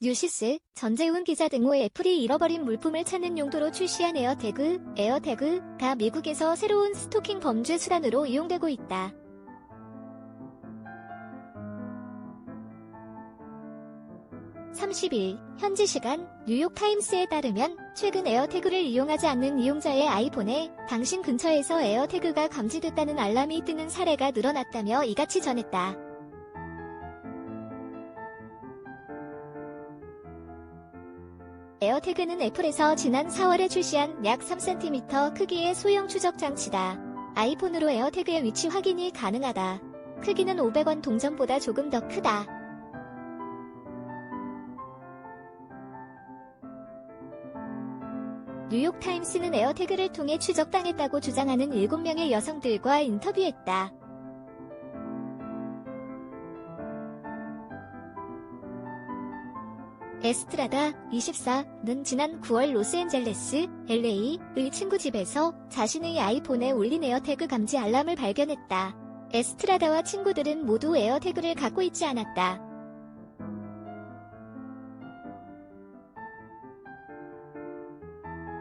뉴시스, 전재훈 기자 등호 애플이 잃어버린 물품을 찾는 용도로 출시한 에어태그가 미국에서 새로운 스토킹 범죄 수단으로 이용되고 있다. (30일) 현지 시간 뉴욕타임스에 따르면 최근 에어태그를 이용하지 않는 이용자의 아이폰에 당신 근처에서 에어태그가 감지됐다는 알람이 뜨는 사례가 늘어났다며 이같이 전했다. 에어태그는 애플에서 지난 4월에 출시한 약 3cm 크기의 소형 추적 장치다. 아이폰으로 에어태그의 위치 확인이 가능하다. 크기는 500원 동전보다 조금 더 크다. 뉴욕타임스는 에어태그를 통해 추적당했다고 주장하는 7명의 여성들과 인터뷰했다. 에스트라다, 24는 지난 9월 로스앤젤레스, LA의 친구 집에서 자신의 아이폰에 올린 에어태그 감지 알람을 발견했다. 에스트라다와 친구들은 모두 에어태그를 갖고 있지 않았다.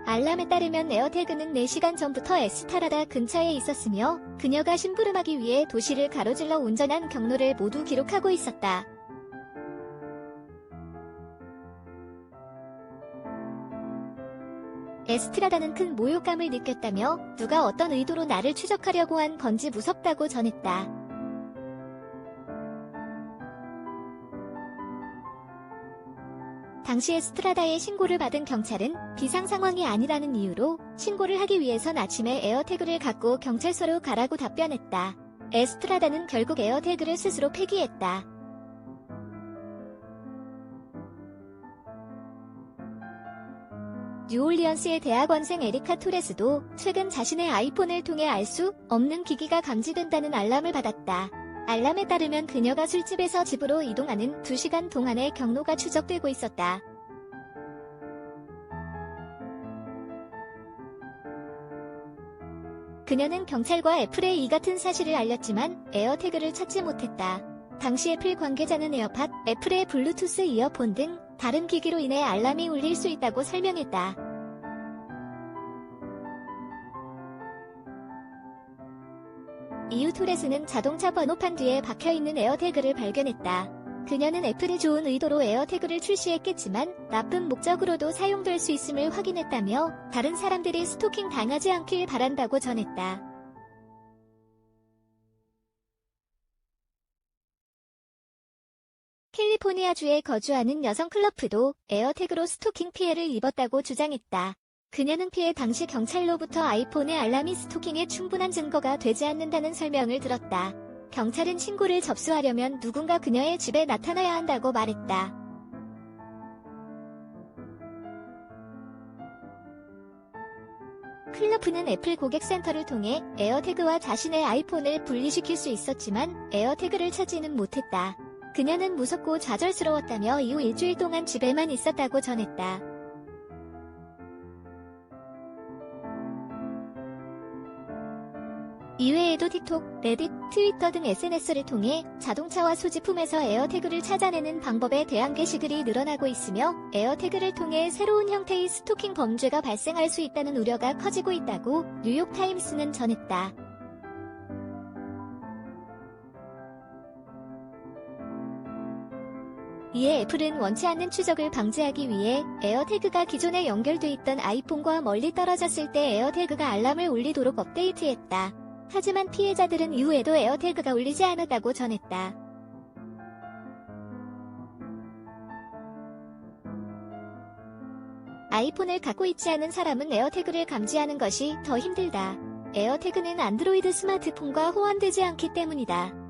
알람에 따르면 에어태그는 4시간 전부터 에스트라다 근처에 있었으며 그녀가 심부름하기 위해 도시를 가로질러 운전한 경로를 모두 기록하고 있었다. 에스트라다는 큰 모욕감을 느꼈다며 누가 어떤 의도로 나를 추적하려고 한 건지 무섭다고 전했다. 당시 에스트라다의 신고를 받은 경찰은 비상 상황이 아니라는 이유로 신고를 하기 위해선 아침에 에어태그를 갖고 경찰서로 가라고 답변했다. 에스트라다는 결국 에어태그를 스스로 폐기했다. 뉴올리언스의 대학원생 에리카 토레스도 최근 자신의 아이폰을 통해 알 수 없는 기기가 감지된다는 알람을 받았다. 알람에 따르면 그녀가 술집에서 집으로 이동하는 2시간 동안의 경로가 추적되고 있었다. 그녀는 경찰과 애플에 이 같은 사실을 알렸지만 에어태그를 찾지 못했다. 당시 애플 관계자는 에어팟, 애플의 블루투스 이어폰 등 다른 기기로 인해 알람이 울릴 수 있다고 설명했다. 이후 토레스는 자동차 번호판 뒤에 박혀있는 에어태그를 발견했다. 그녀는 애플이 좋은 의도로 에어태그를 출시했겠지만 나쁜 목적으로도 사용될 수 있음을 확인했다며 다른 사람들이 스토킹 당하지 않길 바란다고 전했다. 캘리포니아주에 거주하는 여성 클러프도 에어태그로 스토킹 피해를 입었다고 주장했다. 그녀는 피해 당시 경찰로부터 아이폰의 알람이 스토킹에 충분한 증거가 되지 않는다는 설명을 들었다. 경찰은 신고를 접수하려면 누군가 그녀의 집에 나타나야 한다고 말했다. 클러프는 애플 고객센터를 통해 에어태그와 자신의 아이폰을 분리시킬 수 있었지만 에어태그를 찾지는 못했다. 그녀는 무섭고 좌절스러웠다며 이후 일주일 동안 집에만 있었다고 전했다. 이외에도 틱톡, 레딧, 트위터 등 SNS를 통해 자동차와 소지품에서 에어태그를 찾아내는 방법에 대한 게시글이 늘어나고 있으며 에어태그를 통해 새로운 형태의 스토킹 범죄가 발생할 수 있다는 우려가 커지고 있다고 뉴욕타임스는 전했다. 이에 애플은 원치 않는 추적을 방지하기 위해 에어태그가 기존에 연결돼 있던 아이폰과 멀리 떨어졌을 때 에어태그가 알람을 울리도록 업데이트했다. 하지만 피해자들은 이후에도 에어태그가 울리지 않았다고 전했다. 아이폰을 갖고 있지 않은 사람은 에어태그를 감지하는 것이 더 힘들다. 에어태그는 안드로이드 스마트폰과 호환되지 않기 때문이다.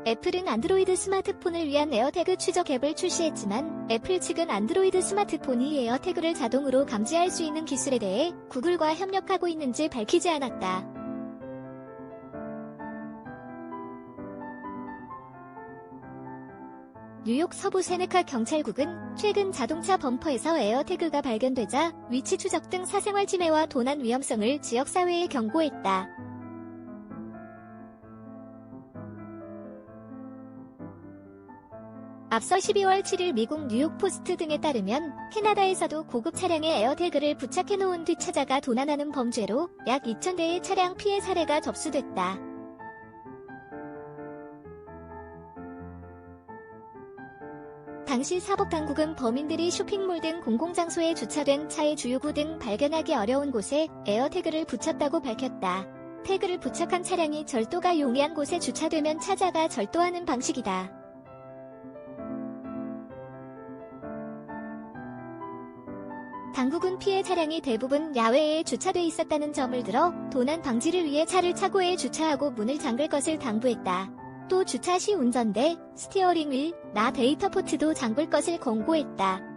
애플은 안드로이드 스마트폰을 위한 에어태그 추적 앱을 출시했지만 애플 측은 안드로이드 스마트폰이 에어태그를 자동으로 감지할 수 있는 기술에 대해 구글과 협력하고 있는지 밝히지 않았다. 뉴욕 서부 세네카 경찰국은 최근 자동차 범퍼에서 에어태그가 발견되자 위치 추적 등 사생활 침해와 도난 위험성을 지역사회에 경고했다. 앞서 12월 7일 미국 뉴욕포스트 등에 따르면 캐나다에서도 고급 차량에 에어태그를 부착해놓은 뒤 찾아가 도난하는 범죄로 약 2,000대의 차량 피해 사례가 접수됐다. 당시 사법당국은 범인들이 쇼핑몰 등 공공장소에 주차된 차의 주유구 등 발견하기 어려운 곳에 에어태그를 붙였다고 밝혔다. 태그를 부착한 차량이 절도가 용이한 곳에 주차되면 찾아가 절도하는 방식이다. 당국은 피해 차량이 대부분 야외에 주차돼 있었다는 점을 들어 도난 방지를 위해 차를 차고에 주차하고 문을 잠글 것을 당부했다. 또 주차 시 운전대, 스티어링 휠, 나 데이터 포트도 잠글 것을 권고했다.